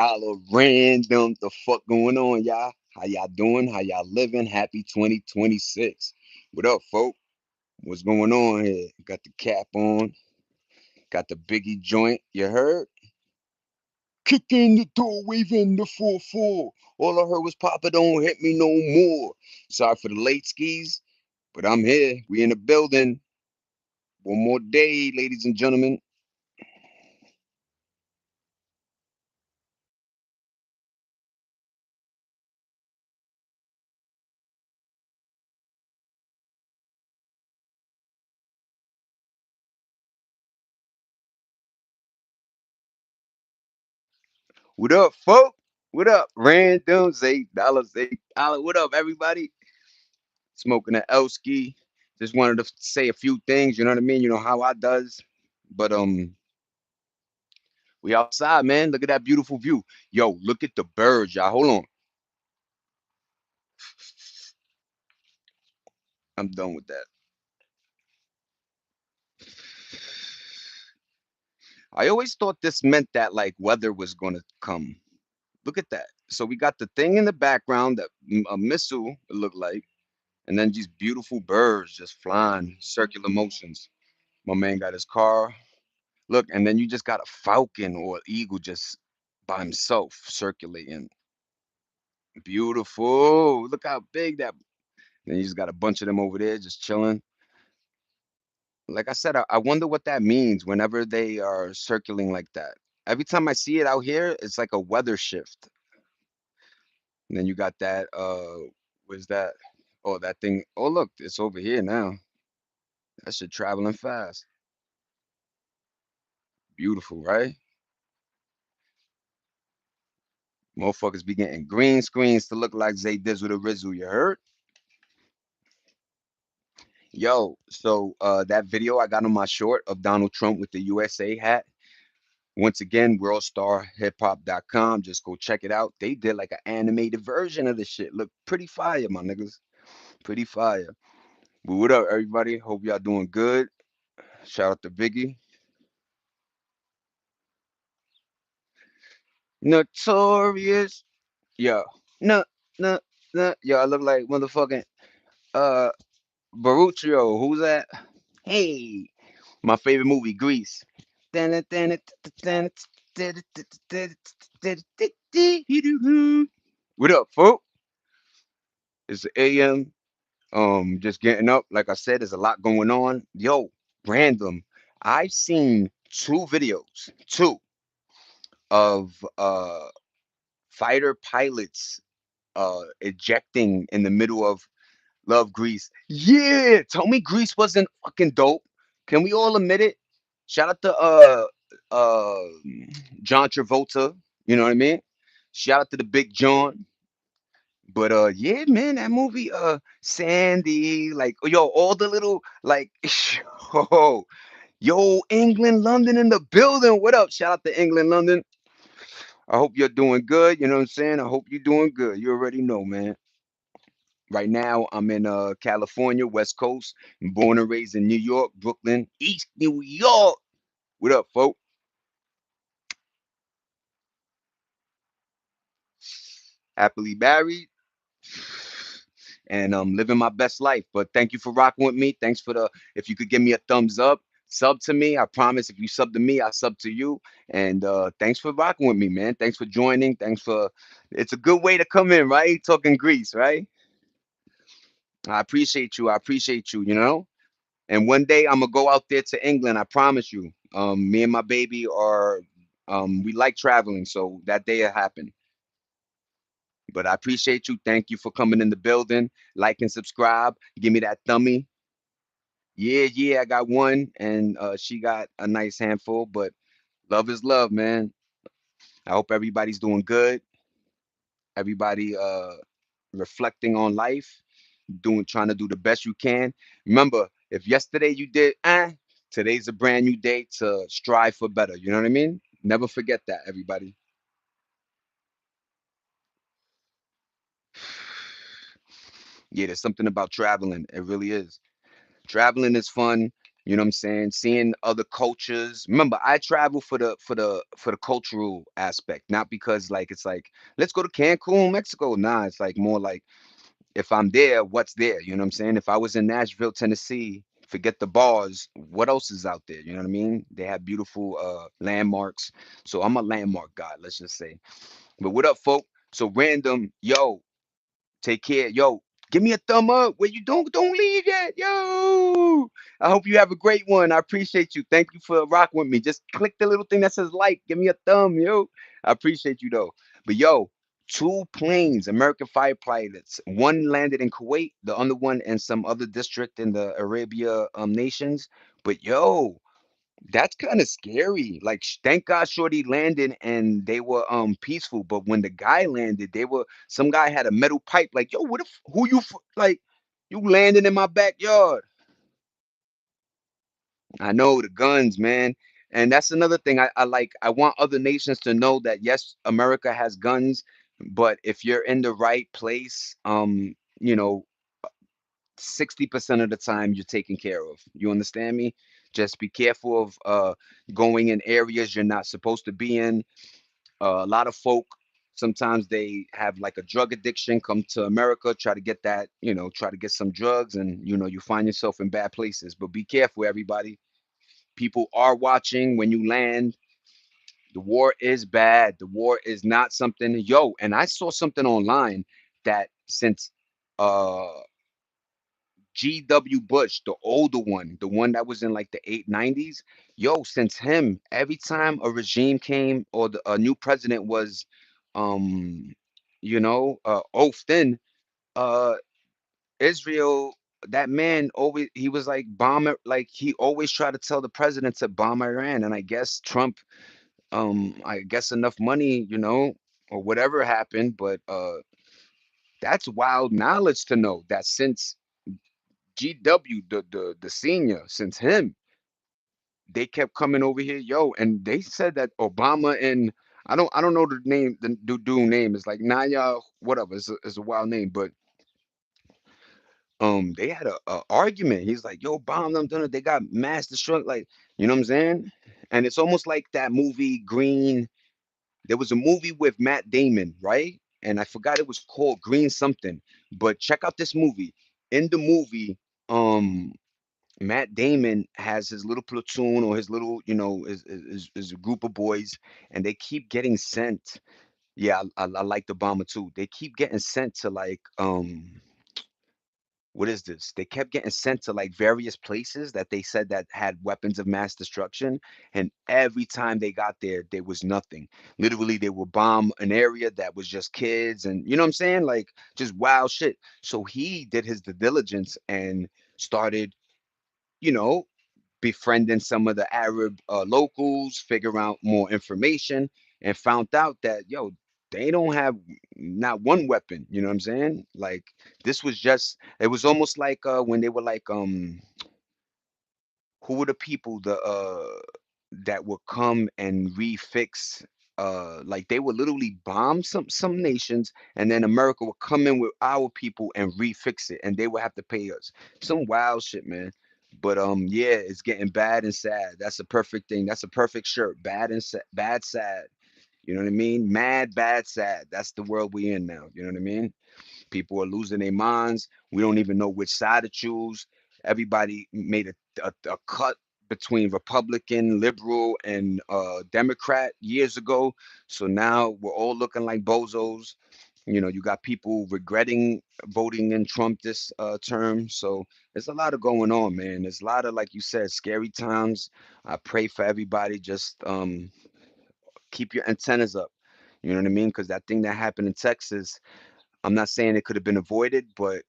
All random. The fuck going on, y'all? How y'all doing? How y'all living? Happy 2026. What up, folk? What's going on here? Got the cap on. Got the Biggie joint. You heard? Kicked in the door, waving the 4-4. All I heard was Papa, don't hit me no more. Sorry for the late skis, but I'm here. We in the building. One more day, ladies and gentlemen. What up, folk? What up? Random $8. What up, everybody? Smoking an Elski. Just wanted to say a few things, you know what I mean? You know how I does. But we outside, man. Look at that beautiful view. Yo, look at the birds, y'all. Hold on. I'm done with that. I always thought this meant that like weather was gonna come. Look at that. So we got the thing in the background that a missile it looked like, and then these beautiful birds just flying circular motions. My man got his car. Look, and then you just got a falcon or an eagle just by himself circulating. Beautiful. Look how big that. Then you just got a bunch of them over there just chilling. Like I said, I wonder what that means whenever they are circling like that. Every time I see it out here, it's like a weather shift. And then you got that. Where's that? Oh, that thing. Oh, look, it's over here now. That shit traveling fast. Beautiful, right? Motherfuckers be getting green screens to look like Zay Dizzle the Rizzle. You heard? Yo, so that video I got on my short of Donald Trump with the USA hat. Once again, worldstarhiphop.com. Just go check it out. They did like an animated version of the shit. Look pretty fire, my niggas. Pretty fire. But what up, everybody? Hope y'all doing good. Shout out to Biggie. Notorious. Yo. No, no, no. Yo, I look like motherfucking uh Baruchio. Who's that? Hey, my favorite movie, Grease. What up, folks? It's AM. Just getting up. Like I said, there's a lot going on. Yo, random. I've seen two videos, two of fighter pilots ejecting in the middle of Love Grease. Yeah, tell me Grease wasn't fucking dope. Can we all admit it? Shout out to uh John Travolta. You know what I mean? Shout out to the Big John. But yeah, man, that movie, Sandy, like yo, all the little like yo, yo, England, London in the building. What up? Shout out to England, London. I hope you're doing good. You know what I'm saying? I hope you're doing good. You already know, man. Right now, I'm in California, West Coast. I'm born and raised in New York, Brooklyn, East New York. What up, folk? Happily married and living my best life. But thank you for rocking with me. Thanks for the. If you could give me a thumbs up, sub to me. I promise. If you sub to me, I sub to you. And thanks for rocking with me, man. Thanks for joining. Thanks for. It's a good way to come in, right? Talking Greece, right? I appreciate you. I appreciate you. You know. And one day I'm gonna go out there to England. I promise you. Me and my baby are. We like traveling, so that day will happen. But I appreciate you. Thank you for coming in the building. Like and subscribe. Give me that thummy. Yeah, yeah, I got one, and she got a nice handful. But love is love, man. I hope everybody's doing good. Everybody reflecting on life, doing trying to do the best you can. Remember, if yesterday you did today's a brand new day to strive for better. You know what I mean? Never forget that, everybody. Yeah, there's something about traveling. It really is. Traveling is fun. You know what I'm saying? Seeing other cultures. Remember, I travel for the cultural aspect, not because like it's like let's go to Cancun, Mexico. Nah, it's like more like if I'm there, what's there? You know what I'm saying? If I was in Nashville, Tennessee, forget the bars, what else is out there? You know what I mean? They have beautiful landmarks. So I'm a landmark guy, let's just say. But what up, folk? So random, yo, take care. Yo, give me a thumb up. Where you don't leave yet. Yo. I hope you have a great one. I appreciate you. Thank you for rocking with me. Just click the little thing that says like. Give me a thumb, yo. I appreciate you though. But yo, two planes, American fighter pilots. One landed in Kuwait, the other one in some other district in the Arabia nations. But yo, that's kind of scary. Like, thank God Shorty landed and they were peaceful. But when the guy landed, they were some guy had a metal pipe. Like, yo, what if who you like? You landing in my backyard? I know the guns, man. And that's another thing I like. I want other nations to know that yes, America has guns, but if you're in the right place, you know, 60% of the time you're taken care of. You understand me? Just be careful of going in areas you're not supposed to be in. A lot of folk sometimes they have like a drug addiction, come to America, try to get that, try to get some drugs, and you find yourself in bad places. But be careful, everybody. People are watching when you land. The war is bad. The war is not something. Yo, and I saw something online that since uh G.W. Bush, the older one, the one that was in like the 890s. Yo, since him, every time a regime came or a new president was, um, oathed in, uh, Israel, that man always, he was like bomb it, like he always tried to tell the president to bomb Iran. And I guess Trump, I guess enough money, or whatever happened, but that's wild knowledge to know that since GW, the senior, since him, they kept coming over here, yo, and they said that Obama and I don't know the name, the dude name is like Naya, whatever. It's a wild name, but they had a argument. He's like, yo, bomb them, done it. They got mass destruct, like, you know what I'm saying? And it's almost like that movie Green. There was a movie with Matt Damon, right? And I forgot it was called Green something. But check out this movie. In the movie, um Matt Damon has his little platoon or his little, his group of boys, and they keep getting sent. Yeah, I like the bomber too. They keep getting sent to like, what is this? They kept getting sent to like various places that they said that had weapons of mass destruction, and every time they got there, there was nothing. Literally, they would bomb an area that was just kids, and you know what I'm saying, like just wild shit. So he did his due diligence and started, you know, befriending some of the Arab locals, figure out more information, and found out that yo, they don't have not one weapon. You know what I'm saying? Like this was just, it was almost like when they were like, who were the people that would come and refix, like they would literally bomb some nations, and then America would come in with our people and refix it, and they would have to pay us some wild shit, man. But yeah, it's getting bad and sad. That's a perfect thing. That's a perfect shirt. Bad and bad, sad. You know what I mean? Mad, bad, sad. That's the world we in now. You know what I mean? People are losing their minds. We don't even know which side to choose. Everybody made a cut between Republican, liberal, and Democrat years ago. So now we're all looking like bozos. You got people regretting voting in Trump this term. So there's a lot of going on, man. There's a lot of, like you said, scary times. I pray for everybody. Just keep your antennas up. You know what I mean? Because that thing that happened in Texas, I'm not saying it could have been avoided, but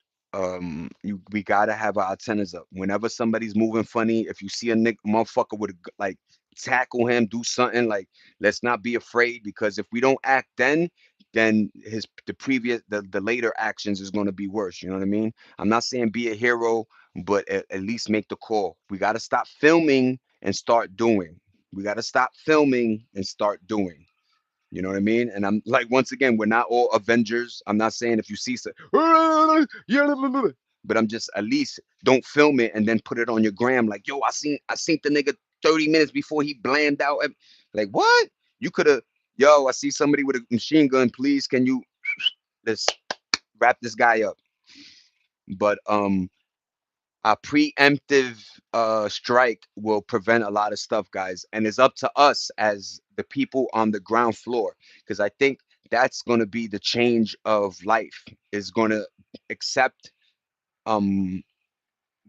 we gotta have our antennas up. Whenever somebody's moving funny, if you see a motherfucker with like tackle him, do something like. Let's not be afraid, because if we don't act then the later actions is gonna be worse. You know what I mean? I'm not saying be a hero, but at least make the call. We gotta stop filming and start doing. We gotta stop filming and start doing. You know what I mean? And I'm like, once again, we're not all Avengers. I'm not saying if you see some, but I'm just at least don't film it and then put it on your gram like, yo, I seen the nigga 30 minutes before he bland out. Like what? You could have, yo, I see somebody with a machine gun. Please, can you let's wrap this guy up? But a preemptive strike will prevent a lot of stuff, guys, and it's up to us as the people on the ground floor, because I think that's going to be the change of life, is going to accept um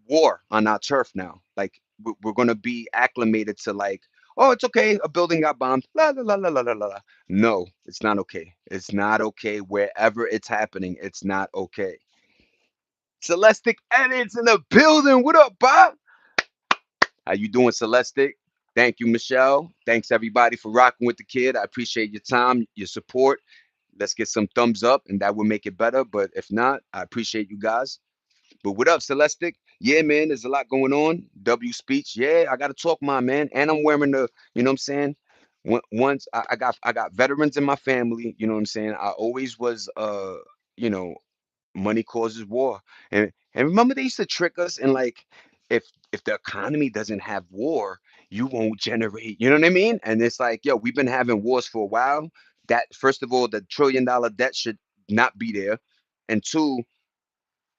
war on our turf now. Like we're going to be acclimated to like, oh, it's okay, a building got bombed, la la la la la la la. No, it's not okay. It's not okay wherever it's happening. It's not okay. Celestic edits in the building. What up, Bob? How you doing, Celestic? Thank you, Michelle. Thanks everybody for rocking with the kid. I appreciate your time, your support. Let's get some thumbs up, and that will make it better. But if not, I appreciate you guys. But what up, Celestic? Yeah, man, there's a lot going on. W speech. Yeah, I gotta talk, my man. And I'm wearing the, you know what I'm saying? Once I got veterans in my family, you know what I'm saying? I always was you know, money causes war. And remember they used to trick us and like if the economy doesn't have war, you won't generate, you know what I mean? And it's like, yo, we've been having wars for a while. That first of all, the $1 trillion debt should not be there. And two,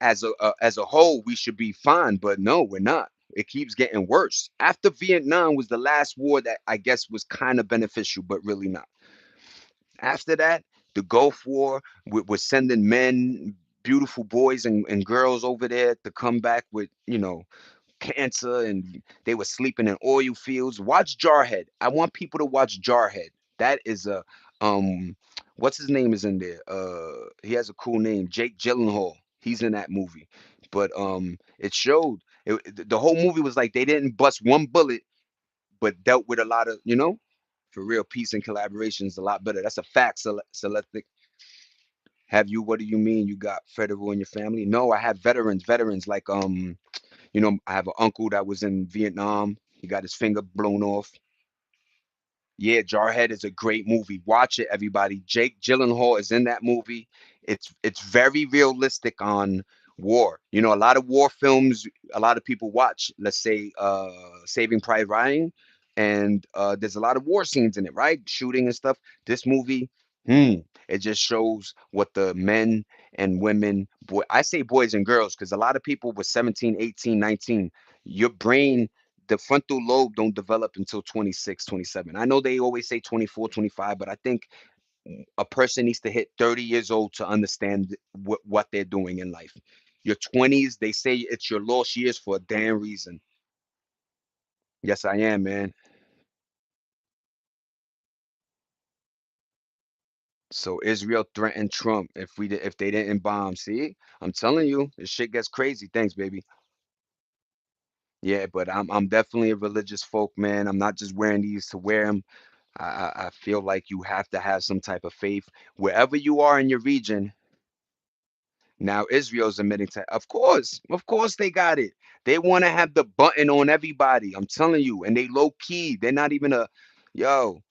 as a whole, we should be fine, but no, we're not. It keeps getting worse. After Vietnam was the last war that I guess was kind of beneficial, but really not. After that, the Gulf War, we're sending men, beautiful boys and girls over there to come back with, cancer, and they were sleeping in oil fields. Watch Jarhead. I want people to watch Jarhead. That is a um what's his name is in there. He has a cool name, Jake Gyllenhaal. He's in that movie. But it showed the whole movie was like they didn't bust one bullet, but dealt with a lot of, for real, peace and collaboration is a lot better. That's a fact, Celestic. Have you, what do you mean you got federal in your family? No, I have veterans like I have an uncle that was in Vietnam. He got his finger blown off. Yeah, Jarhead is a great movie. Watch it, everybody. Jake Gyllenhaal is in that movie. It's very realistic on war. A lot of war films, a lot of people watch, let's say Saving Private Ryan, and there's a lot of war scenes in it, right? Shooting and stuff. This movie, hmm, it just shows what the men and women, I say boys and girls because a lot of people with 17, 18, 19, your brain, the frontal lobe don't develop until 26, 27. I know they always say 24, 25, but I think a person needs to hit 30 years old to understand what they're doing in life. Your 20s, they say it's your lost years for a damn reason. Yes, I am, man. So Israel threatened Trump if they didn't bomb. See, I'm telling you, this shit gets crazy. Thanks, baby. Yeah, but I'm definitely a religious folk, man. I'm not just wearing these to wear them. I feel like you have to have some type of faith wherever you are in your region. Now Israel's admitting to, of course they got it. They want to have the button on everybody. I'm telling you, and they low key. They're not even a, yo.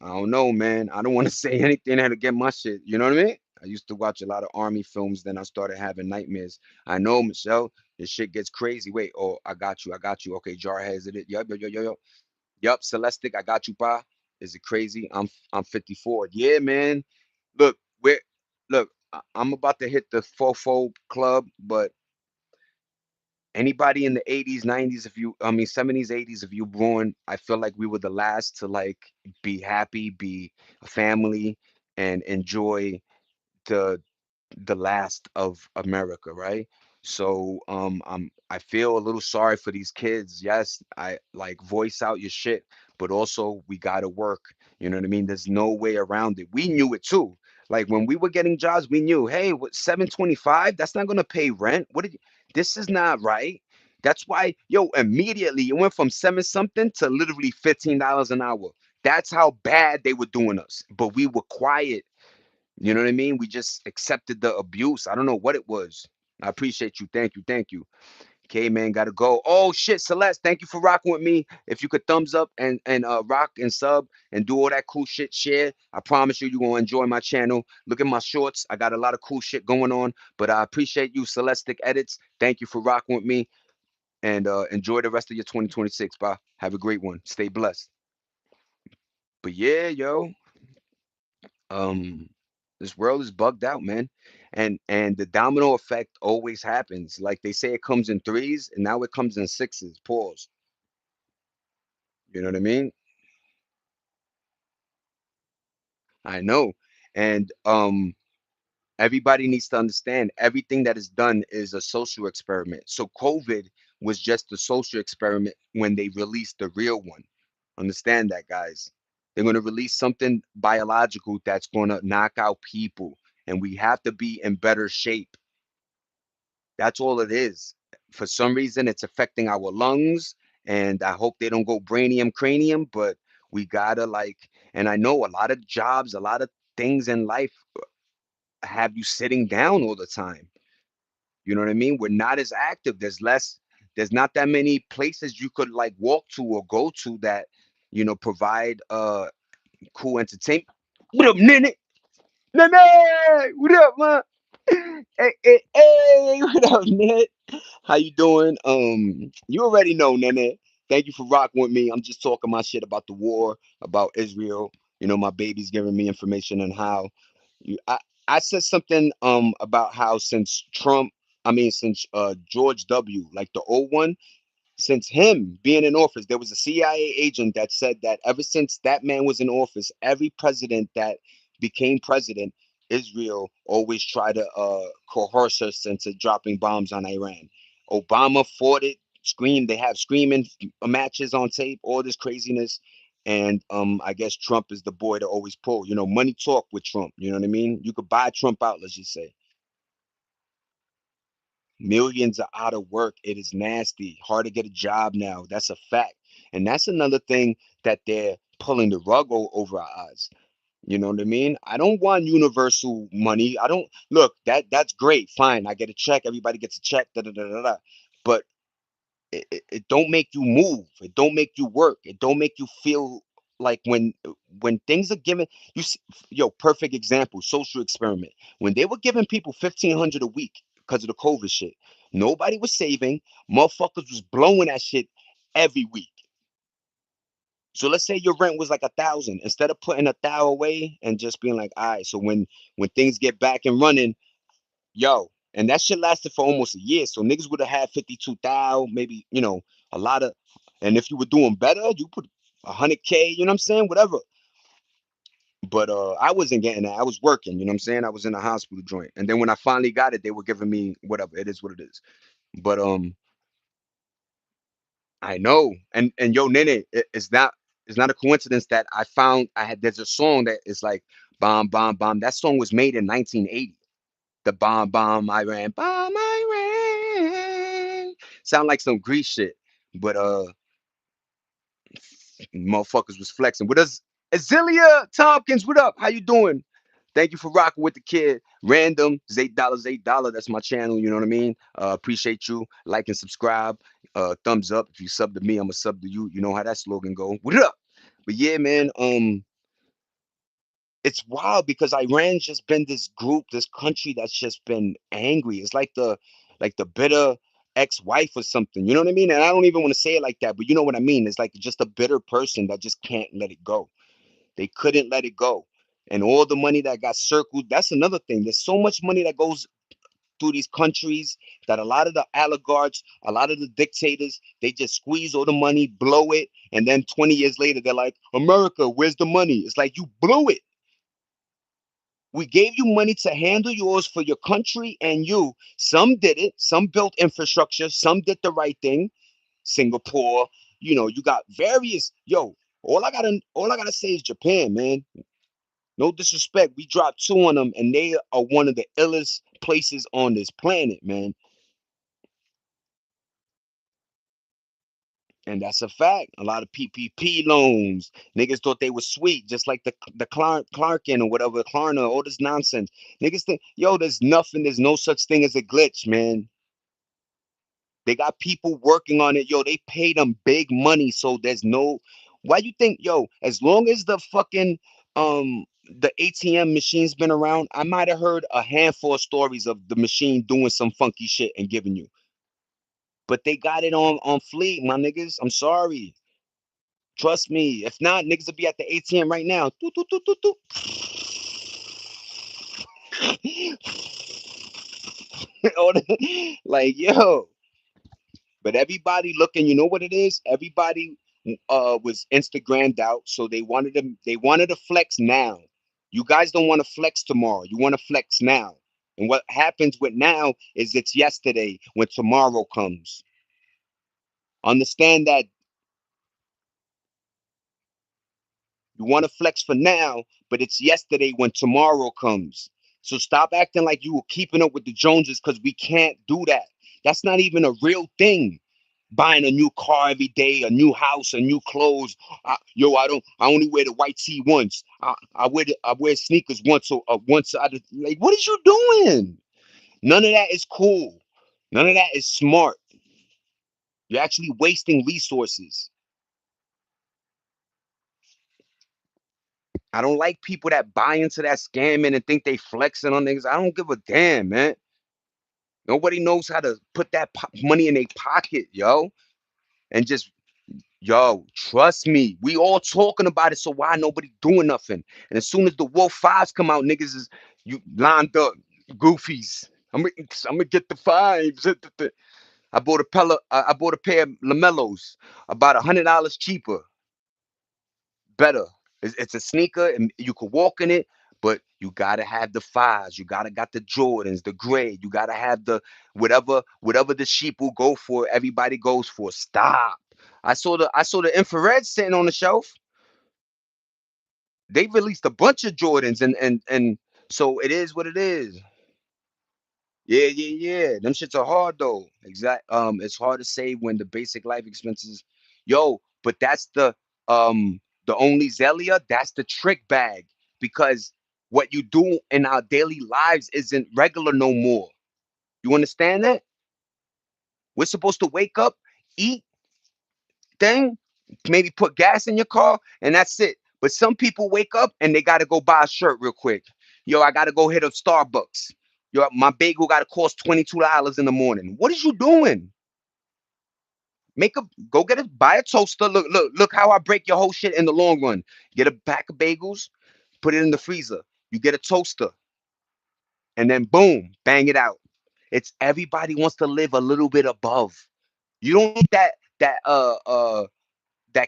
I don't know, man. I don't want to say anything that'll get my shit. You know what I mean? I used to watch a lot of army films. Then I started having nightmares. I know, Michelle. This shit gets crazy. Wait. Oh, I got you. I got you. Okay, Jarhead, is it? Yup, yup. Yup, Celestic, I got you, pa. Is it crazy? I'm 54. Yeah, man. Look, I'm about to hit the fofo club, but anybody in the 80s, 90s, if you, I mean 70s, 80s, if you born, I feel like we were the last to like be happy, be a family, and enjoy the the last of America, right? So I feel a little sorry for these kids. Yes, I like voice out your shit, but also we gotta work. You know what I mean? There's no way around it. We knew it too. Like when we were getting jobs, we knew, hey, what 725? That's not gonna pay rent. This is not right. That's why, yo, immediately it went from seven something to literally $15 an hour. That's how bad they were doing us. But we were quiet, you know what I mean? We just accepted the abuse. I don't know what it was. I appreciate you. Thank you. Thank you. Okay, man, gotta go. Oh shit, Celeste, thank you for rocking with me. If you could thumbs up and rock and sub and do all that cool shit, share. I promise you, you're gonna enjoy my channel. Look at my shorts. I got a lot of cool shit going on. But I appreciate you, Celestic Edits. Thank you for rocking with me, and enjoy the rest of your 2026. Bye. Have a great one. Stay blessed. But yeah, yo, um, this world is bugged out, man. And the domino effect always happens. Like they say, it comes in threes, and now it comes in sixes. Pause. You know what I mean? I know. And everybody needs to understand everything that is done is a social experiment. So COVID was just a social experiment when they released the real one. Understand that, guys. They're going to release something biological that's going to knock out people, and we have to be in better shape. That's all it is. For some reason, it's affecting our lungs, and I hope they don't go brainium cranium, but we gotta like, and I know a lot of jobs, a lot of things in life have you sitting down all the time. You know what I mean? We're not as active. There's not that many places you could like walk to or go to that, provide cool entertainment. What up, Nene? Nene! What up, man? Hey, hey, hey, what up, Nene? How you doing? You already know, Nene. Thank you for rocking with me. I'm just talking my shit about the war, about Israel. My baby's giving me information on how you. I said something about how since Trump, I mean since George W, like the old one, since him being in office, there was a CIA agent that said that ever since that man was in office, every president that became president, Israel always tried to coerce us into dropping bombs on Iran. Obama fought it, screamed. They have screaming matches on tape, all this craziness. And I guess Trump is the boy to always pull. Money talk with Trump. You know what I mean? You could buy Trump out, let's just say. Millions are out of work. It is nasty. Hard to get a job now. That's a fact. And that's another thing that they're pulling the rug over our eyes. You know what I mean? I don't want universal money. I don't look, that's great. Fine. I get a check. Everybody gets a check. Da, da, da, da, da. But it don't make you move. It don't make you work. It don't make you feel like when things are given you s- yo, perfect example, social experiment. When they were giving people 1,500 a week because of the COVID shit, nobody was saving. Motherfuckers was blowing that shit every week. So let's say your rent was like 1,000. Instead of putting 1,000 away and just being like, all right, so when things get back and running, yo, and that shit lasted for almost a year. So niggas would have had 52,000, maybe, a lot of, and if you were doing better, you put 100K, you know what I'm saying? Whatever. But I wasn't getting that. I was working, you know what I'm saying? I was in a hospital joint. And then when I finally got it, they were giving me whatever. It is what it is. But I know. And yo, Nene, it's not a coincidence that I found I had there's a song that is like bomb, bomb, bomb. That song was made in 1980. The bomb, bomb, Iran, bomb, Iran. Sound like some Grease shit. But motherfuckers was flexing. With us, Azealia Tompkins, what up? How you doing? Thank you for rocking with the kid. Random, it's $8, $8. That's my channel. You know what I mean? Appreciate you. Like and subscribe. Thumbs up. If you sub to me, I'm a sub to you. You know how that slogan go. What up? But yeah, man. It's wild because Iran's just been this group, this country that's just been angry. It's like the bitter ex-wife or something. You know what I mean? And I don't even want to say it like that, but you know what I mean? It's like just a bitter person that just can't let it go. They couldn't let it go. And all the money that got circled, that's another thing. There's so much money that goes through these countries that a lot of the oligarchs, a lot of the dictators, they just squeeze all the money, blow it, and then 20 years later, they're like, America, where's the money? It's like you blew it. We gave you money to handle yours for your country and you. Some did it, some built infrastructure, some did the right thing. Singapore, you got various, yo, all I gotta say is Japan, man. No disrespect. We dropped two on them, and they are one of the illest places on this planet, man. And that's a fact. A lot of PPP loans. Niggas thought they were sweet, just like the Clarkin or whatever, Klarna, all this nonsense. Niggas think, yo, there's nothing, there's no such thing as a glitch, man. They got people working on it. Yo, they pay them big money. So there's no why you think, yo, as long as the fucking the ATM machine's been around, I might have heard a handful of stories of the machine doing some funky shit and giving you. But they got it on fleek, my niggas. I'm sorry. Trust me. If not, niggas will be at the ATM right now. Toot, toot, toot, toot, toot. Like, yo. But everybody looking, you know what it is? Everybody was Instagrammed out, so they wanted to flex now. You guys don't want to flex tomorrow. You want to flex now. And what happens with now is it's yesterday when tomorrow comes. Understand that you want to flex for now, but it's yesterday when tomorrow comes. So stop acting like you were keeping up with the Joneses because we can't do that. That's not even a real thing. Buying a new car every day, a new house, a new clothes. Yo, I don't. I only wear the white tee once. I wear sneakers once. So once out of like, what is you doing? None of that is cool. None of that is smart. You're actually wasting resources. I don't like people that buy into that scamming and think they flexing on niggas. I don't give a damn, man. Nobody knows how to put that money in their pocket, yo, and just yo, trust me. We all talking about it, so why nobody doing nothing? And as soon as the Wolf Fives come out, niggas is you lined up, goofies. I'm gonna get the fives. I bought a I bought a pair of Lamellos, about $100 cheaper, better. It's a sneaker, and you could walk in it, but you gotta have the fives. You gotta got the Jordans, the gray. You gotta have the whatever the sheep will go for. Everybody goes for. Stop. I saw the infrared sitting on the shelf. They released a bunch of Jordans, and so it is what it is. Yeah, yeah, yeah. Them shits are hard though. Exact. It's hard to save when the basic life expenses. Yo, but that's the only Zelia. That's the trick bag because what you do in our daily lives isn't regular no more. You understand that? We're supposed to wake up, eat, thing, maybe put gas in your car, and that's it. But some people wake up and they gotta go buy a shirt real quick. Yo, I gotta go hit a Starbucks. Yo, my bagel gotta cost $22 in the morning. What is you doing? Make a go get it, buy a toaster. Look how I break your whole shit in the long run. Get a pack of bagels, put it in the freezer. You get a toaster, and then boom, bang it out. It's everybody wants to live a little bit above. You don't need that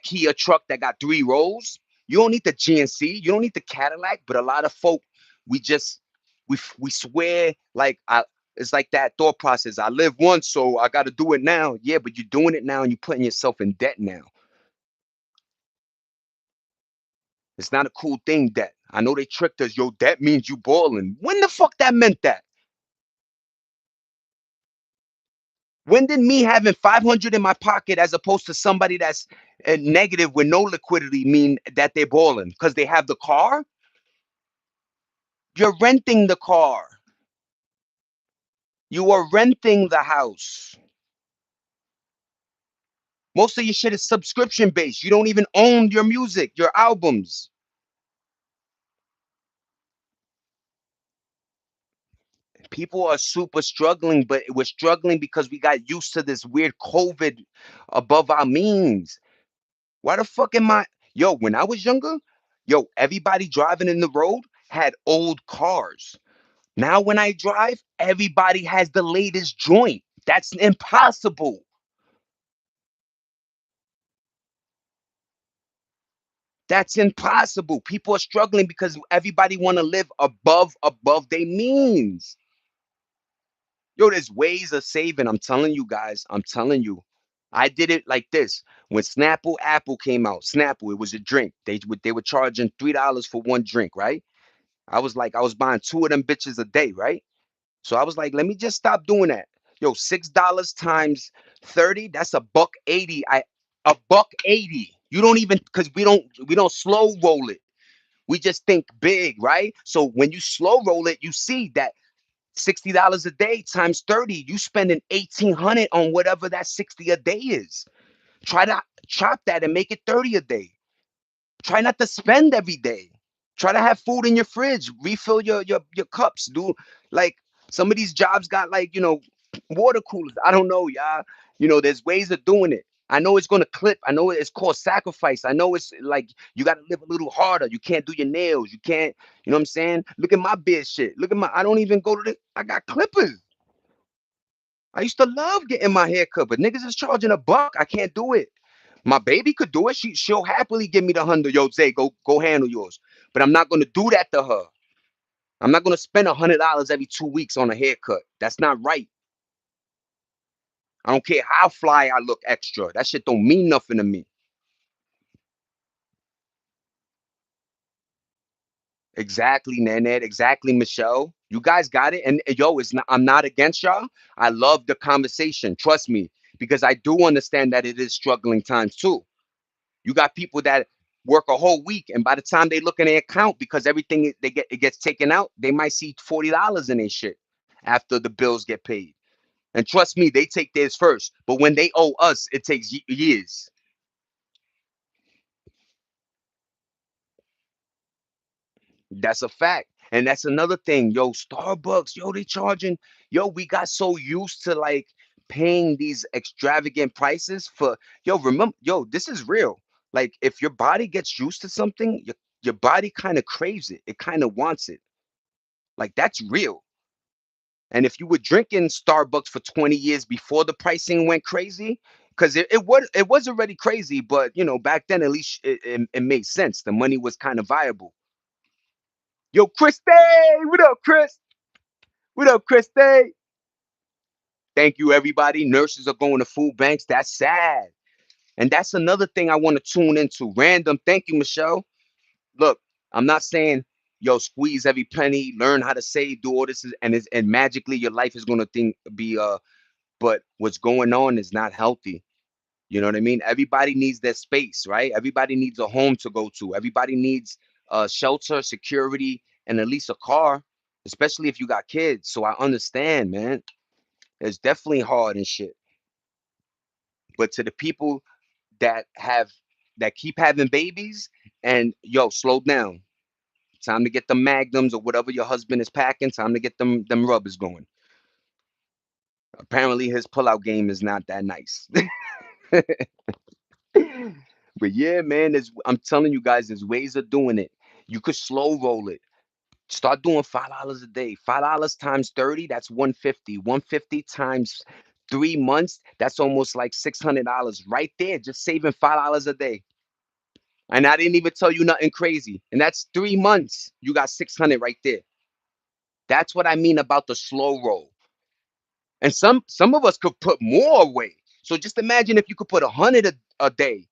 Kia truck that got 3 rows. You don't need the GNC. You don't need the Cadillac. But a lot of folk, we just we swear like it's like that thought process. I live once, so I got to do it now. Yeah, but you're doing it now, and you're putting yourself in debt now. It's not a cool thing. Debt. I know they tricked us. Yo, debt means you balling. When the fuck that meant that? When did me having 500 in my pocket as opposed to somebody that's negative with no liquidity mean that they're balling? Because they have the car. You're renting the car. You are renting the house. Most of your shit is subscription based. You don't even own your music, your albums. People are super struggling, but we're struggling because we got used to this weird COVID above our means. Why the fuck am I? Yo, when I was younger, yo, everybody driving in the road had old cars. Now, when I drive, everybody has the latest joint. That's impossible. That's impossible. People are struggling because everybody want to live above their means. Yo, there's ways of saving. I'm telling you guys. I'm telling you. I did it like this. When Snapple Apple came out, Snapple, it was a drink. They were charging $3 for one drink, right? I was buying two of them bitches a day, right? So I was like, let me just stop doing that. Yo, $6 times 30, that's a buck 80. A buck 80. You don't even because we don't slow roll it. We just think big, right? So when you slow roll it, you see that $60 a day times 30. You spending 1,800 on whatever that 60 a day is. Try to chop that and make it 30 a day. Try not to spend every day. Try to have food in your fridge. Refill your cups. Do like some of these jobs got like, water coolers. I don't know, y'all. There's ways of doing it. I know it's gonna clip. I know it's called sacrifice. I know it's like you gotta live a little harder. You can't do your nails. You can't, you know what I'm saying? Look at my beard shit. Look at I don't even go to I got clippers. I used to love getting my hair cut, but niggas is charging $1. I can't do it. My baby could do it. She'll happily give me the 100. Yo, Zay, go handle yours. But I'm not gonna do that to her. I'm not gonna spend $100 every 2 weeks on a haircut. That's not right. I don't care how fly I look extra. That shit don't mean nothing to me. Exactly, Nanette. Exactly, Michelle. You guys got it. And yo, it's not. I'm not against y'all. I love the conversation. Trust me, because I do understand that it is struggling times too. You got people that work a whole week, and by the time they look in their account, because everything it gets taken out, they might see $40 in their shit after the bills get paid. And trust me, they take theirs first. But when they owe us, it takes years. That's a fact. And that's another thing. Yo, Starbucks, yo, they charging. Yo, we got so used to like paying these extravagant prices for, yo, remember, yo, this is real. Like if your body gets used to something, your body kind of craves it. It kind of wants it. Like that's real. And if you were drinking Starbucks for 20 years before the pricing went crazy, because it was already crazy, but back then at least it made sense. The money was kind of viable. Yo, Christy, what up, Chris? What up, Christy? Thank you, everybody. Nurses are going to food banks. That's sad. And that's another thing I want to tune into. Random. Thank you, Michelle. Look, I'm not saying, yo, squeeze every penny, learn how to save, do all this, and magically your life is going to be but what's going on is not healthy. You know what I mean? Everybody needs their space, right? Everybody needs a home to go to. Everybody needs shelter, security, and at least a car, especially if you got kids. So I understand, man. It's definitely hard and shit. But to the people that keep having babies, and yo, slow down. Time to get the magnums or whatever your husband is packing. Time to get them rubbers going. Apparently his pullout game is not that nice. But yeah, man, I'm telling you guys, there's ways of doing it. You could slow roll it. Start doing $5 a day. $5 times 30, that's 150. 150 times 3 months, that's almost like $600 right there. Just saving $5 a day. And I didn't even tell you nothing crazy. And that's 3 months. You got 600 right there. That's what I mean about the slow roll. And some of us could put more away. So just imagine if you could put 100 a day.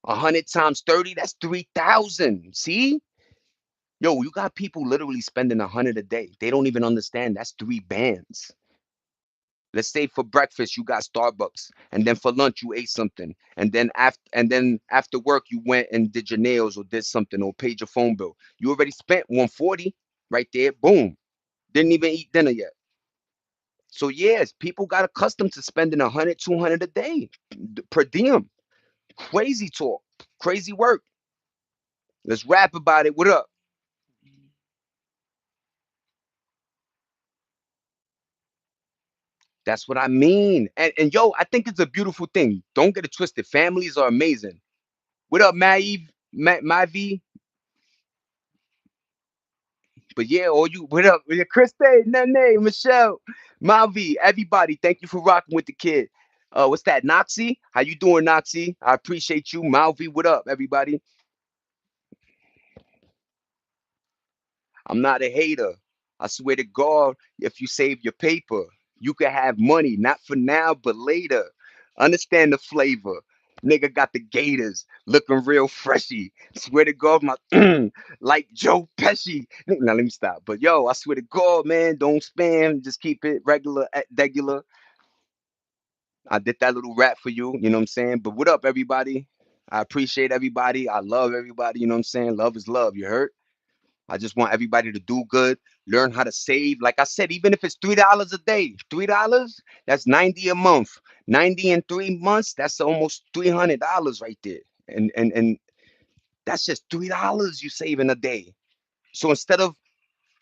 100 times 30, that's 3,000. See? Yo, you got people literally spending 100 a day. They don't even understand that's 3 bands. Let's say for breakfast you got Starbucks, and then for lunch you ate something, and then after work you went and did your nails or did something or paid your phone bill. You already spent 140 right there. Boom. Didn't even eat dinner yet. So yes, people got accustomed to spending 100, 200 a day per diem. Crazy talk, crazy work. Let's rap about it. What up? That's what I mean. And yo, I think it's a beautiful thing. Don't get it twisted. Families are amazing. What up, Maeve? Mavi? But yeah, all you, what up? Yeah, Christy, Nene, Michelle, Mavi, everybody, thank you for rocking with the kid. What's that, Noxie? How you doing, Noxie? I appreciate you. Malvi, what up, everybody? I'm not a hater. I swear to God, if you save your paper, you can have money, not for now, but later. Understand the flavor. Nigga got the gators looking real freshy. Swear to God, my like Joe Pesci. Now let me stop. But yo, I swear to God, man, don't spam. Just keep it regular, regular. I did that little rap for you. You know what I'm saying? But what up, everybody? I appreciate everybody. I love everybody. You know what I'm saying? Love is love. You heard? I just want everybody to do good, learn how to save. Like I said, even if it's $3 a day, $3, that's 90 a month. 90 in 3 months, that's almost $300 right there. And that's just $3 you save in a day. So instead of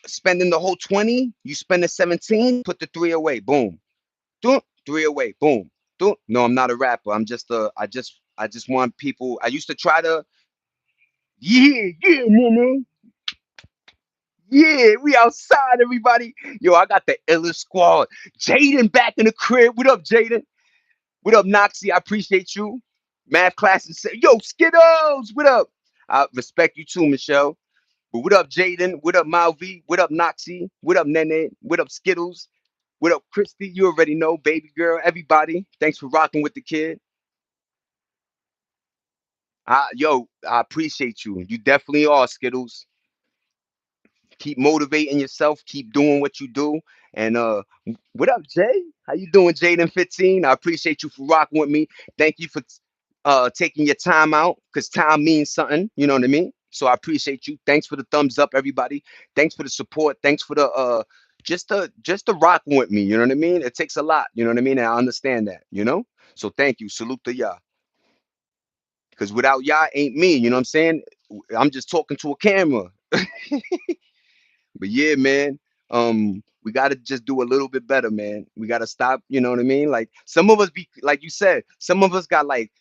spending the whole 20, you spend the 17, put the three away. Boom. Three away. Boom. No, I'm not a rapper. I'm just a I just want people. I used to try to, yeah, yeah, man. Yeah, we outside, everybody. Yo, I got the illest squad. Jaden back in the crib. What up, Jaden? What up, Noxie? I appreciate you. Math classes. Yo, Skittles. What up? I respect you too, Michelle. But what up, Jaden? What up, Malvi? What up, Noxie? What up, Nene? What up, Skittles? What up, Christy? You already know, baby girl. Everybody, thanks for rocking with the kid. Yo, I appreciate you. You definitely are, Skittles. Keep motivating yourself, keep doing what you do. And what up, Jay? How you doing, Jaden 15? I appreciate you for rocking with me. Thank you for taking your time out, because time means something, you know what I mean? So I appreciate you. Thanks for the thumbs up, everybody. Thanks for the support. Thanks for the just the rocking with me, you know what I mean? It takes a lot, you know what I mean? And I understand that, you know? So thank you. Salute to y'all. Because without y'all ain't me, you know what I'm saying? I'm just talking to a camera. But yeah, man, we gotta just do a little bit better, man. We gotta stop, you know what I mean? Like some of us be like you said, some of us got like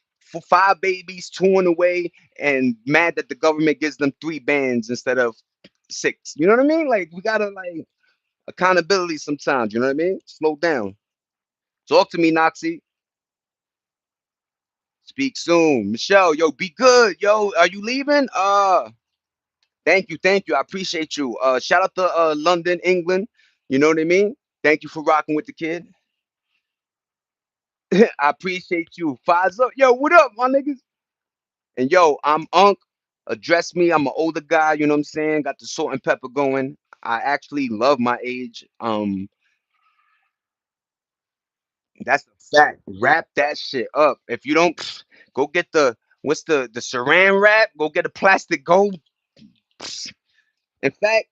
five babies, two on the way, and mad that the government gives them three bands instead of six. You know what I mean? Like we gotta like accountability sometimes, you know what I mean? Slow down. Talk to me, Noxie. Speak soon. Michelle, yo, be good. Yo, are you leaving? Thank you, thank you. I appreciate you. Shout out to London, England. You know what I mean? Thank you for rocking with the kid. I appreciate you. Faza. Yo, what up, my niggas? And yo, I'm Unc. Address me. I'm an older guy, you know what I'm saying? Got the salt and pepper going. I actually love my age. That's a fact. Wrap that shit up. If you don't, go get the what's the saran wrap? Go get a plastic gold. In fact,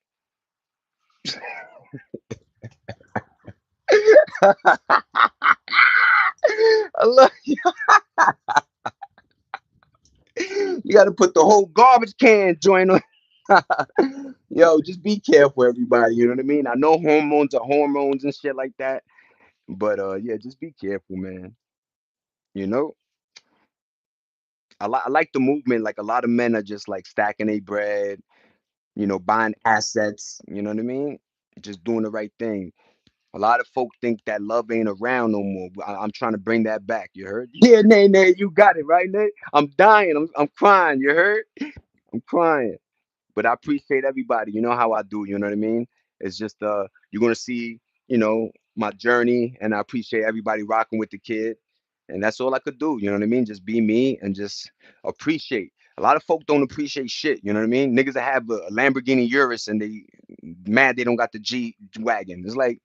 I love you got to put the whole garbage can joint on. Yo, just be careful, everybody. You know what I mean? I know hormones are hormones and shit like that, but yeah, just be careful, man. You know, I like the movement. Like a lot of men are just like stacking their bread, buying assets. You know what I mean? Just doing the right thing. A lot of folk think that love ain't around no more. I'm trying to bring that back. You heard? Yeah, Nay, Nay, you got it right, Nay. I'm dying. I'm crying. You heard? I'm crying. But I appreciate everybody. You know how I do. You know what I mean? It's just you're gonna see, my journey, and I appreciate everybody rocking with the kid, and that's all I could do. You know what I mean? Just be me and just appreciate. A lot of folk don't appreciate shit. You know what I mean? Niggas that have a Lamborghini Urus and they mad they don't got the G wagon. It's like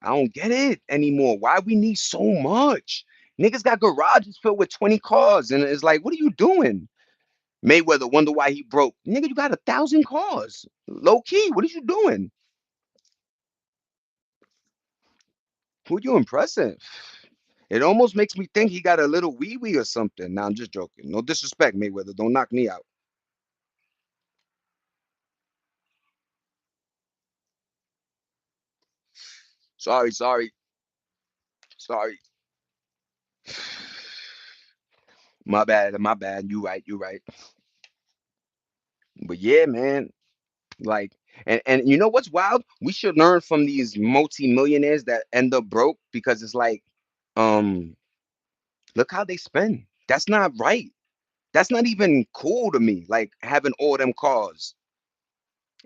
I don't get it anymore. Why we need so much? Niggas got garages filled with 20 cars, and it's like, what are you doing? Mayweather wonder why he broke. Nigga, you got 1,000 cars. Low key, what are you doing? Who you impressing? It almost makes me think he got a little wee wee or something. Nah, I'm just joking. No disrespect, Mayweather. Don't knock me out. Sorry, sorry, sorry. My bad, my bad. You right, you right. But yeah, man. Like, and you know what's wild? We should learn from these multi-millionaires that end up broke, because it's like, um, look how they spend. That's not right. That's not even cool to me. Like having all them cars,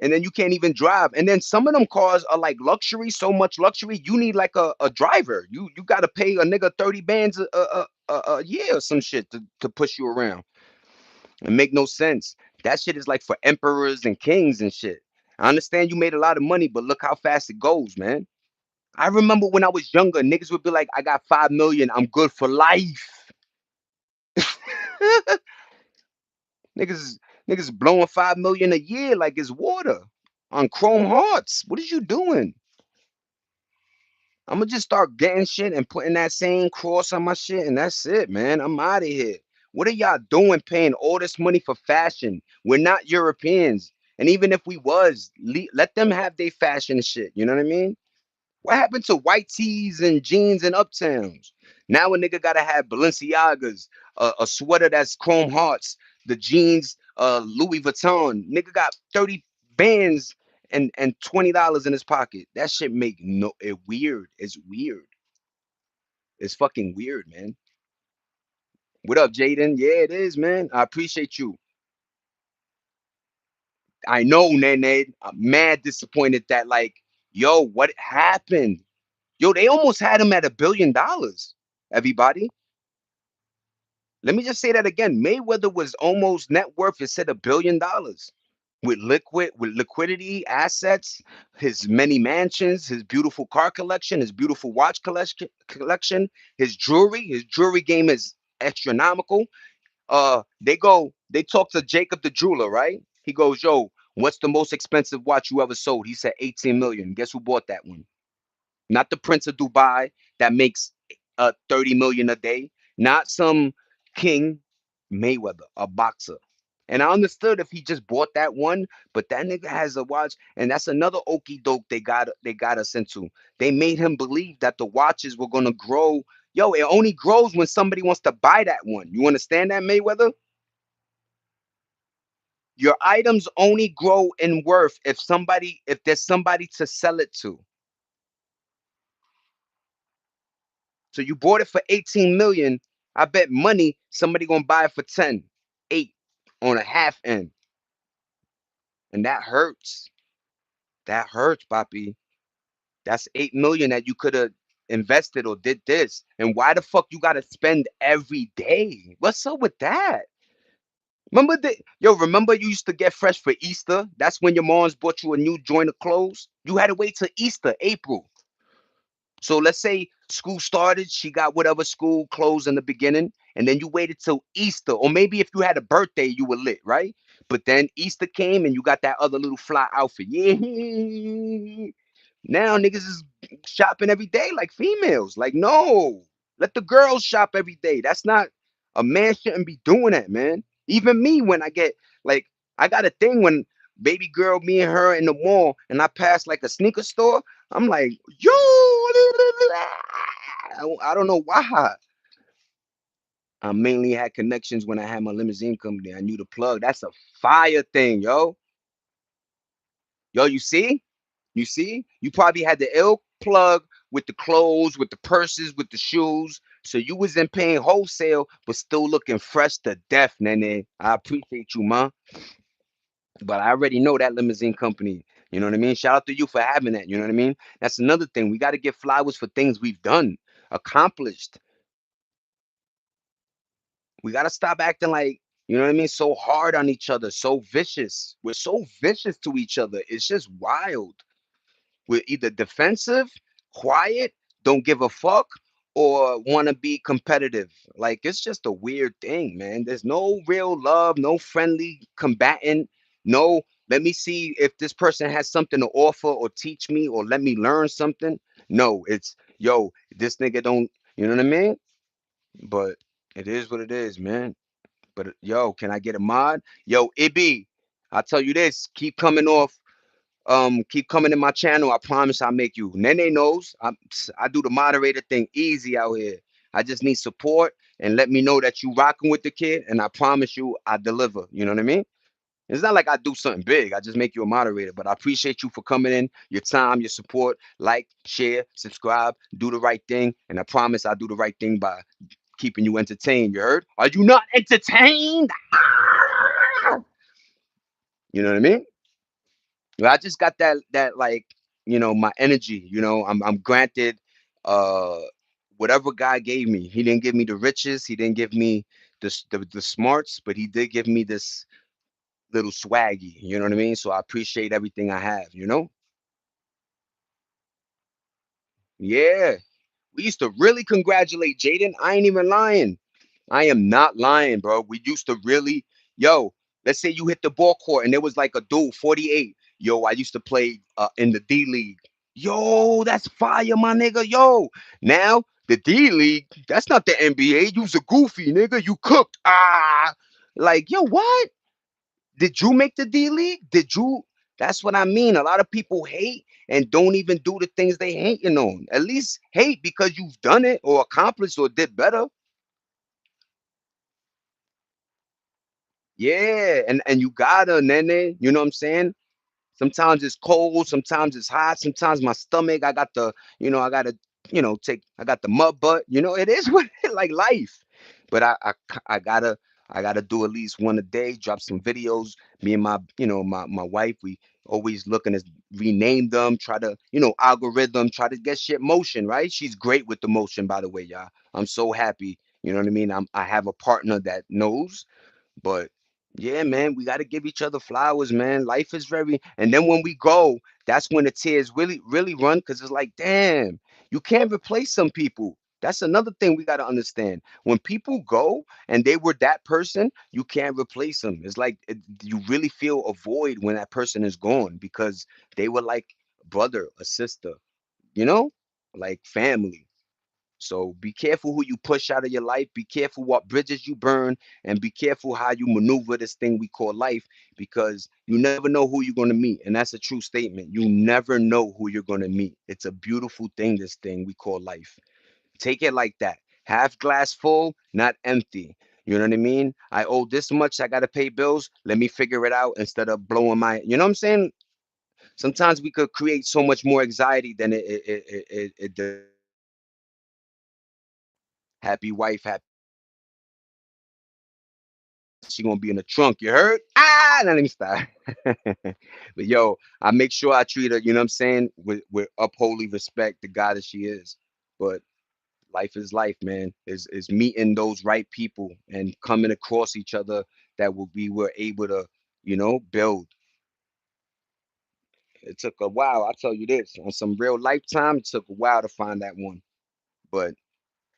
and then you can't even drive. And then some of them cars are like luxury, so much luxury. You need like a driver. You got to pay a nigga 30 bands a year or some shit to push you around. It make no sense. That shit is like for emperors and kings and shit. I understand you made a lot of money, but look how fast it goes, man. I remember when I was younger, niggas would be like, I got 5 million, I'm good for life. Niggas Niggas blowing 5 million a year like it's water on Chrome Hearts. What is you doing? I'm gonna just start getting shit and putting that same cross on my shit, and that's it, man. I'm out of here. What are y'all doing paying all this money for fashion? We're not Europeans. And even if we was, let them have their fashion shit. You know what I mean? What happened to white tees and jeans and uptowns? Now a nigga gotta have Balenciagas, a sweater that's Chrome Hearts, the jeans, Louis Vuitton. Nigga got 30 bands and $20 in his pocket. That shit make no it weird. It's weird. It's fucking weird, man. What up, Jaden? Yeah, it is, man. I appreciate you. I know, Nene. I'm mad disappointed that yo, what happened? Yo, they almost had him at $1 billion. Everybody. Let me just say that again. Mayweather was almost net worth, it said $1 billion. With liquidity, assets, his many mansions, his beautiful car collection, his beautiful watch collection, his jewelry game is astronomical. They talk to Jacob the jeweler, right? He goes, "Yo, what's the most expensive watch you ever sold?" He said 18 million. Guess who bought that one? Not the Prince of Dubai that makes 30 million a day, not some King Mayweather, a boxer. And I understood if he just bought that one, but that nigga has a watch, and that's another okey doke they got us into. They made him believe that the watches were gonna grow. Yo, it only grows when somebody wants to buy that one. You understand that, Mayweather? Your items only grow in worth if there's somebody to sell it to. So you bought it for 18 million. I bet money somebody gonna buy it for 10, 8 on a half end. And that hurts. That hurts, Papi. That's 8 million that you could have invested or did this. And why the fuck you gotta spend every day? What's up with that? Remember you used to get fresh for Easter? That's when your moms bought you a new joint of clothes. You had to wait till Easter, April. So let's say school started, she got whatever school clothes in the beginning, and then you waited till Easter, or maybe if you had a birthday, you were lit, right? But then Easter came and you got that other little fly outfit. Yeah. Now niggas is shopping every day like females. Like, no, let the girls shop every day. That's not a man shouldn't be doing that, man. Even me, when I get like, I got a thing when baby girl, me and her in the mall, and I pass like a sneaker store. I'm like, yo, I don't know why. I mainly had connections when I had my limousine company. I knew the plug. That's a fire thing, yo. Yo, you see? You see? You probably had the ill plug with the clothes, with the purses, with the shoes. So you wasn't paying wholesale, but still looking fresh to death, Nene. I appreciate you, man. But I already know that limousine company. You know what I mean? Shout out to you for having that. You know what I mean? That's another thing. We got to get flowers for things we've done, accomplished. We got to stop acting like, you know what I mean? So hard on each other, so vicious. We're so vicious to each other. It's just wild. We're either defensive, quiet, don't give a fuck, or want to be competitive. Like it's just a weird thing, man. There's no real love, no friendly combatant, no. Let me see if this person has something to offer or teach me or let me learn something. No, it's yo, this nigga don't. You know what I mean? But it is what it is, man. But yo, can I get a mod? Yo, Ibby, I tell you this, keep coming in my channel. I promise I'll make you. Nene knows I do the moderator thing easy out here. I just need support and let me know that you rocking with the kid, and I promise you I deliver. You know what I mean? It's not like I do something big. I just make you a moderator. But I appreciate you for coming in, your time, your support. Like, share, subscribe, do the right thing, and I promise I'll do the right thing by keeping you entertained. You heard? Are you not entertained? You know what I mean? Well, I just got that like my energy. I'm granted uh whatever God gave me. He didn't give me the riches. He didn't give me the smarts, but he did give me this little swaggy. You know what I mean? So I appreciate everything I have. Yeah, we used to really congratulate Jaden. I ain't even lying. I am not lying, bro. We used to really, yo. Let's say you hit the ball court and there was like a dude, 48. Yo, I used to play in the D League. Yo, that's fire, my nigga. Yo, now the D League, that's not the NBA. You's a goofy nigga. You cooked. Like, yo, what? Did you make the D League? Did you? That's what I mean. A lot of people hate and don't even do the things they hating on. At least hate because you've done it or accomplished or did better. Yeah, and you gotta, nene. You know what I'm saying? Sometimes it's cold, sometimes it's hot, sometimes my stomach, I got the, I gotta, I got the mud butt. It is what like life. But I gotta do at least one a day, drop some videos. Me and my wife, we always looking to rename them, try to, algorithm, try to get shit motion, right? She's great with the motion, by the way, y'all. I'm so happy. You know what I mean? I have a partner that knows. But yeah, man, we got to give each other flowers, man. Life is very, and then when we go, that's when the tears really, really run because it's like, damn, you can't replace some people. That's another thing we got to understand. When people go and they were that person, you can't replace them. It's like you really feel a void when that person is gone because they were like brother, a sister, you know, like family. So be careful who you push out of your life. Be careful what bridges you burn, and be careful how you maneuver this thing we call life because you never know who you're going to meet. And that's a true statement. You never know who you're going to meet. It's a beautiful thing, this thing we call life. Take it like that. Half glass full, not empty. You know what I mean? I owe this much. I got to pay bills. Let me figure it out instead of blowing my, you know what I'm saying? Sometimes we could create so much more anxiety than it happy wife, happy. She gonna be in the trunk. You heard? Now let me stop. But yo, I make sure I treat her. You know what I'm saying? With upholy respect, the guy that she is. But life is life, man. Is meeting those right people and coming across each other that will we were able to, build. It took a while. I'll tell you this. On some real lifetime, it took a while to find that one. But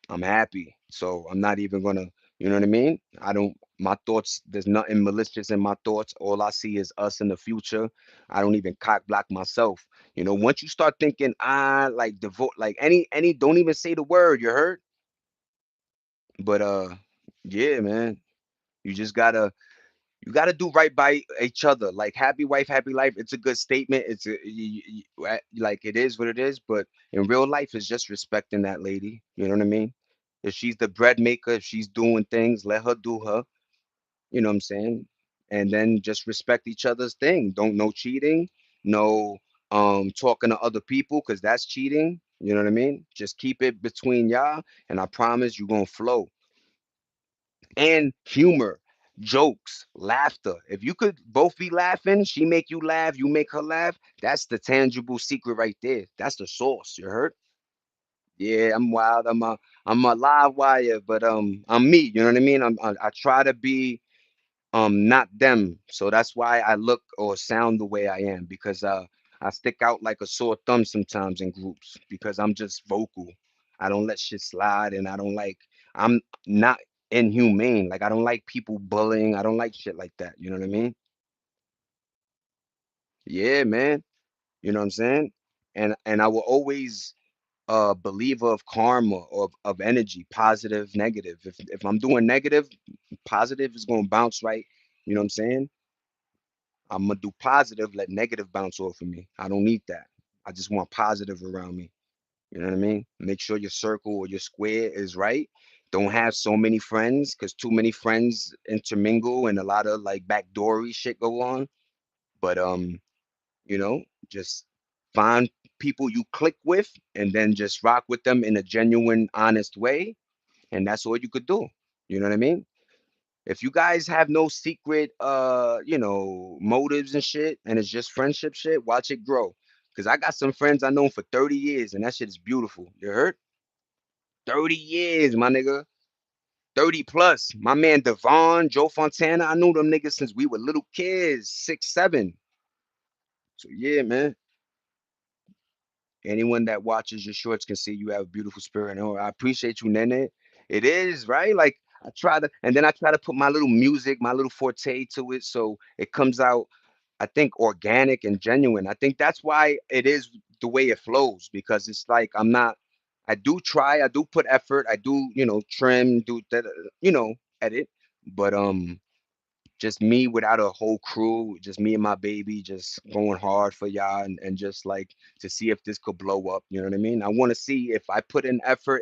I'm happy. So I'm not even gonna, you know what I mean? I don't, my thoughts, there's nothing malicious in my thoughts. All I see is us in the future. I don't even cock block myself. Once you start thinking, like devote, like don't even say the word, you heard? But yeah, man, you just you gotta do right by each other. Like happy wife, happy life. It's a good statement. It's like it is what it is. But in real life, it's just respecting that lady. You know what I mean? If she's the bread maker, if she's doing things, let her do her. You know what I'm saying? And then just respect each other's thing. Don't no cheating, no talking to other people because that's cheating. You know what I mean? Just keep it between y'all, and I promise you're gonna flow and humor, jokes, laughter. If you could both be laughing, she make you laugh, you make her laugh. That's the tangible secret right there. That's the source. You heard? Yeah, I'm wild. I'm a live wire, but I'm me. You know what I mean? I try to be not them. So that's why I look or sound the way I am because I stick out like a sore thumb sometimes in groups because I'm just vocal. I don't let shit slide and I'm not inhumane. Like I don't like people bullying. I don't like shit like that. You know what I mean? Yeah, man. You know what I'm saying? And I will always a believer of karma or of energy, positive, negative. If I'm doing negative, positive is gonna bounce right. You know what I'm saying? I'm gonna do positive, let negative bounce off of me. I don't need that. I just want positive around me. You know what I mean? Make sure your circle or your square is right. Don't have so many friends because too many friends intermingle and a lot of like backdoory shit go on. But you know, just find people you click with and then just rock with them in a genuine, honest way. And that's all you could do. You know what I mean? If you guys have no secret motives and shit and it's just friendship shit, watch it grow. Cause I got some friends I known for 30 years and that shit is beautiful. You heard? 30 years, my nigga. 30 plus. My man Devon, Joe Fontana, I knew them niggas since we were little kids, 6, 7. So yeah, man. Anyone that watches your shorts can see you have a beautiful spirit. And I appreciate you, Nene. It is, right? Like I try to, and then I try to put my little music, my little forte to it, so it comes out, I think, organic and genuine. I think that's why it is the way it flows, because it's like I'm not. I do try, I do put effort, I do, trim, do that, edit, but just me without a whole crew, just me and my baby, just going hard for y'all, and just like to see if this could blow up. You know what I mean? I want to see if I put in effort.